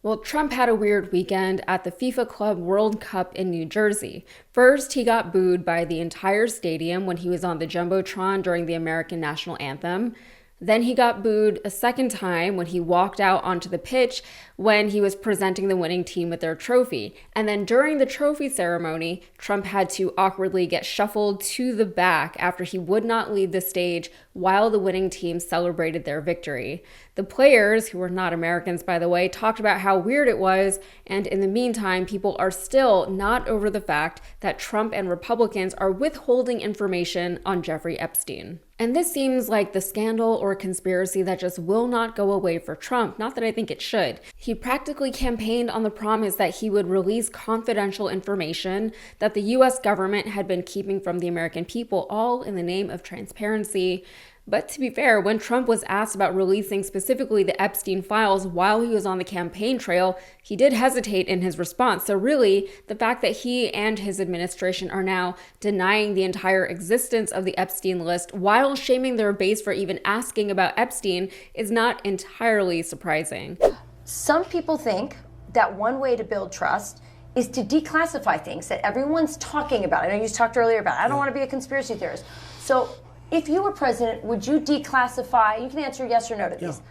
Well, Trump had a weird weekend at the FIFA Club World Cup in New Jersey. First, he got booed by the entire stadium when he was on the Jumbotron during the American national anthem. Then he got booed a second time when he walked out onto the pitch when he was presenting the winning team with their trophy. And then during the trophy ceremony, Trump had to awkwardly get shuffled to the back after he would not leave the stage while the winning team celebrated their victory. The players, who were not Americans by the way, talked about how weird it was, and in the meantime, people are still not over the fact that Trump and Republicans are withholding information on Jeffrey Epstein. And this seems like the scandal or conspiracy that just will not go away for Trump, not that I think it should. He practically campaigned on the promise that he would release confidential information that the US government had been keeping from the American people, all in the name of transparency. But to be fair, when Trump was asked about releasing specifically the Epstein files while he was on the campaign trail, he did hesitate in his response. So really, the fact that he and his administration are now denying the entire existence of the Epstein list while shaming their base for even asking about Epstein is not entirely surprising. Some people think that one way to build trust is to declassify things that everyone's talking about. I know you talked earlier about it. I don't want to be a conspiracy theorist. So if you were president, would you declassify, you can answer yes or no to these.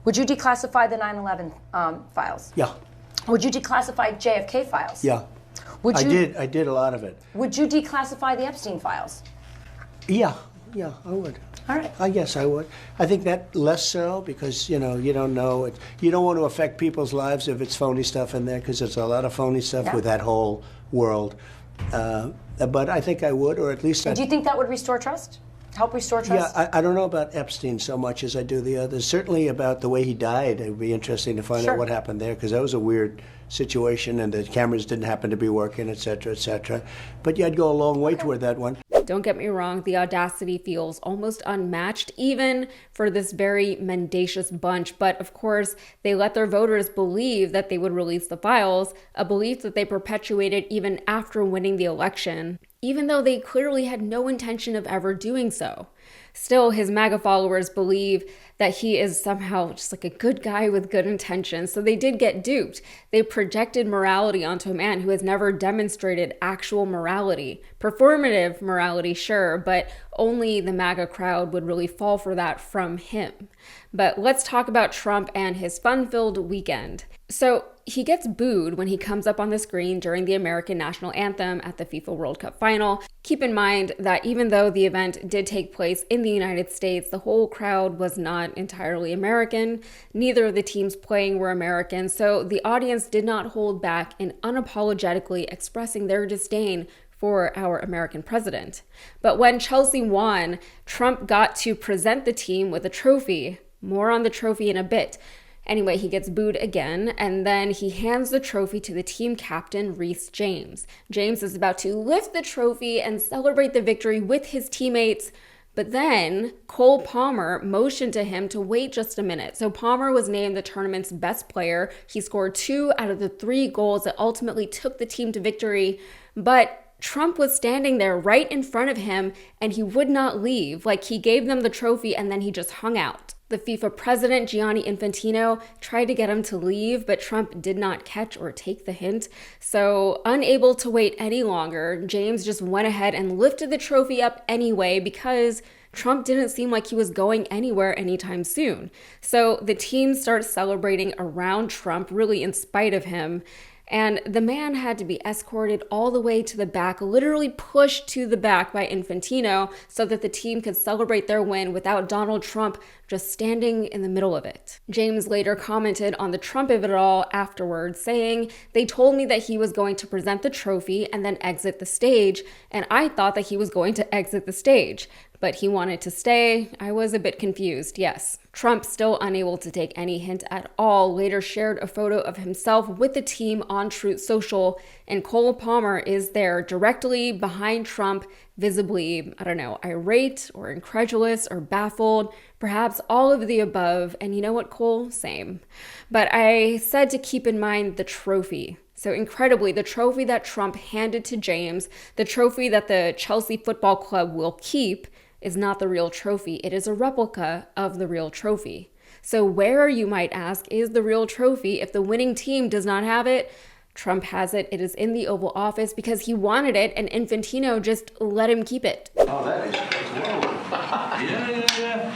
Would you declassify the 9/11 files? Yeah. Would you declassify JFK files? Yeah. Would you, I did a lot of it. Would you declassify the Epstein files? Yeah, I would. All right. I guess I would. I think that less so because, you don't know it. You don't want to affect people's lives if it's phony stuff in there because there's a lot of phony stuff with that whole world. But I think I would, or at least do you think that would restore trust? Help restore trust? Yeah, I don't know about Epstein so much as I do the others. Certainly about the way he died. It would be interesting to find out what happened there because that was a weird situation and the cameras didn't happen to be working, et cetera, et cetera. But yeah, I'd go a long way toward that one. Don't get me wrong, the audacity feels almost unmatched, even for this very mendacious bunch. But of course, they let their voters believe that they would release the files, a belief that they perpetuated even after winning the election, even though they clearly had no intention of ever doing so. Still, his MAGA followers believe that he is somehow just like a good guy with good intentions, so they did get duped. They projected morality onto a man who has never demonstrated actual morality. Performative morality, sure, but only the MAGA crowd would really fall for that from him. But let's talk about Trump and his fun-filled weekend. So he gets booed when he comes up on the screen during the American national anthem at the FIFA World Cup final. Keep in mind that even though the event did take place in the United States, the whole crowd was not entirely American. Neither of the teams playing were American, so the audience did not hold back in unapologetically expressing their disdain for our American president. But when Chelsea won, Trump got to present the team with a trophy. More on the trophy in a bit. Anyway, he gets booed again, and then he hands the trophy to the team captain, Reece James. James is about to lift the trophy and celebrate the victory with his teammates, but then Cole Palmer motioned to him to wait just a minute. So Palmer was named the tournament's best player. He scored 2 out of the 3 goals that ultimately took the team to victory, but Trump was standing there right in front of him, and he would not leave. Like, he gave them the trophy, and then he just hung out. The FIFA president, Gianni Infantino, tried to get him to leave, but Trump did not catch or take the hint. So, unable to wait any longer, James just went ahead and lifted the trophy up anyway because Trump didn't seem like he was going anywhere anytime soon. So, the team starts celebrating around Trump, really in spite of him. And the man had to be escorted all the way to the back, literally pushed to the back by Infantino so that the team could celebrate their win without Donald Trump just standing in the middle of it. James later commented on the Trump of it all afterwards, saying, "They told me that he was going to present the trophy and then exit the stage, and I thought that he was going to exit the stage. But he wanted to stay. I was a bit confused, yes." Trump, still unable to take any hint at all, later shared a photo of himself with the team on Truth Social, and Cole Palmer is there directly behind Trump, visibly, irate or incredulous or baffled, perhaps all of the above. And you know what, Cole? Same. But I said to keep in mind the trophy. So incredibly, the trophy that Trump handed to James, the trophy that the Chelsea Football Club will keep, is not the real trophy. It is a replica of the real trophy. So where, you might ask, is the real trophy if the winning team does not have it? Trump has it. It is in the Oval Office because he wanted it, and Infantino just let him keep it. Oh, that is. Yeah.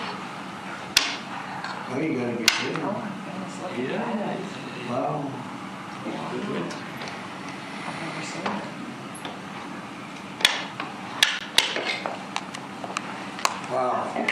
Oh, you gotta be kidding. Yeah. Wow. Wow.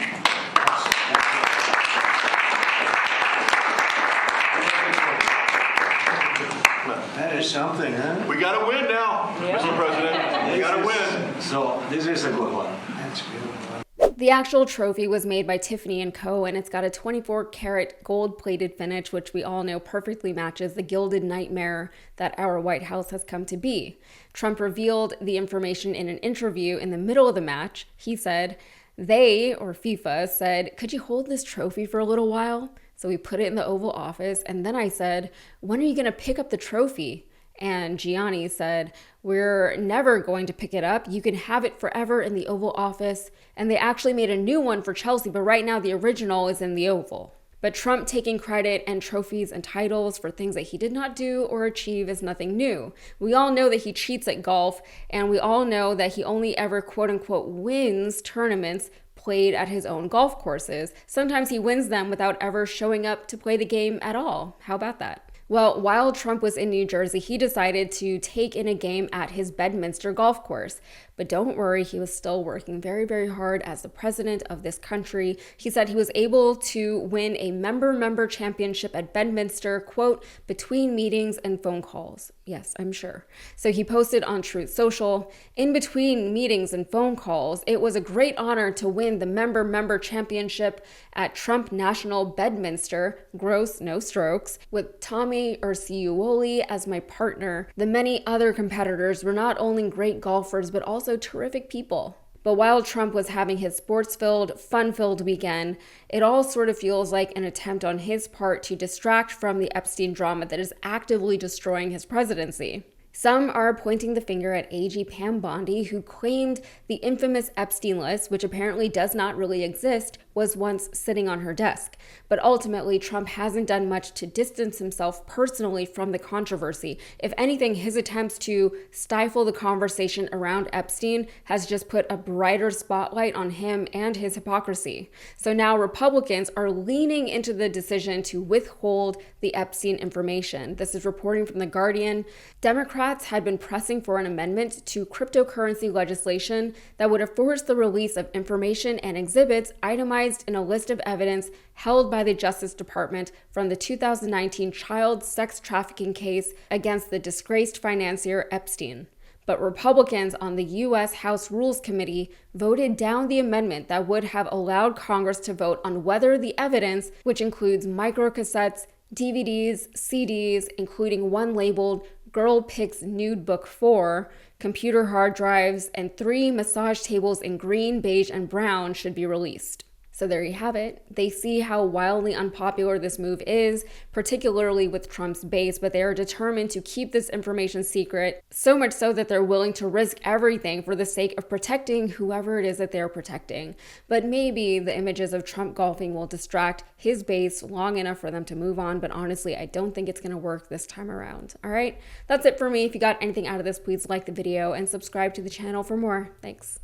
That is something, huh? We got to win now, Mr. President. We got to win. So this is a good one. That's good. The actual trophy was made by Tiffany & Co., and it's got a 24-karat gold-plated finish, which we all know perfectly matches the gilded nightmare that our White House has come to be. Trump revealed the information in an interview in the middle of the match. He said, they, or FIFA, said, "Could you hold this trophy for a little while?" So we put it in the Oval Office, and then I said, "When are you going to pick up the trophy?" And Gianni said, "We're never going to pick it up. You can have it forever in the Oval Office." And they actually made a new one for Chelsea, but right now the original is in the Oval. But Trump taking credit and trophies and titles for things that he did not do or achieve is nothing new. We all know that he cheats at golf, and we all know that he only ever quote-unquote wins tournaments played at his own golf courses. Sometimes he wins them without ever showing up to play the game at all. How about that? Well, while Trump was in New Jersey, he decided to take in a game at his Bedminster golf course. But don't worry, he was still working very, very hard as the president of this country. He said he was able to win a member championship at Bedminster, quote, between meetings and phone calls. Yes, I'm sure. So he posted on Truth Social, "In between meetings and phone calls, it was a great honor to win the member championship at Trump National Bedminster, gross, no strokes, with Tommy Ursiuoli as my partner. The many other competitors were not only great golfers, but also terrific people." But while Trump was having his sports-filled, fun-filled weekend, it all sort of feels like an attempt on his part to distract from the Epstein drama that is actively destroying his presidency. Some are pointing the finger at AG Pam Bondi, who claimed the infamous Epstein list, which apparently does not really exist, was once sitting on her desk. But ultimately, Trump hasn't done much to distance himself personally from the controversy. If anything, his attempts to stifle the conversation around Epstein has just put a brighter spotlight on him and his hypocrisy. So now Republicans are leaning into the decision to withhold the Epstein information. This is reporting from The Guardian. Democrats had been pressing for an amendment to cryptocurrency legislation that would have forced the release of information and exhibits itemized in a list of evidence held by the Justice Department from the 2019 child sex trafficking case against the disgraced financier Epstein. But Republicans on the U.S. House Rules Committee voted down the amendment that would have allowed Congress to vote on whether the evidence, which includes microcassettes, DVDs, CDs, including one labeled Girl Picks Nude Book 4, computer hard drives, and 3 massage tables in green, beige, and brown should be released. So there you have it. They see how wildly unpopular this move is, particularly with Trump's base, but they are determined to keep this information secret, so much so that they're willing to risk everything for the sake of protecting whoever it is that they're protecting. But maybe the images of Trump golfing will distract his base long enough for them to move on, but honestly, I don't think it's going to work this time around. All right, that's it for me. If you got anything out of this, please like the video and subscribe to the channel for more. Thanks.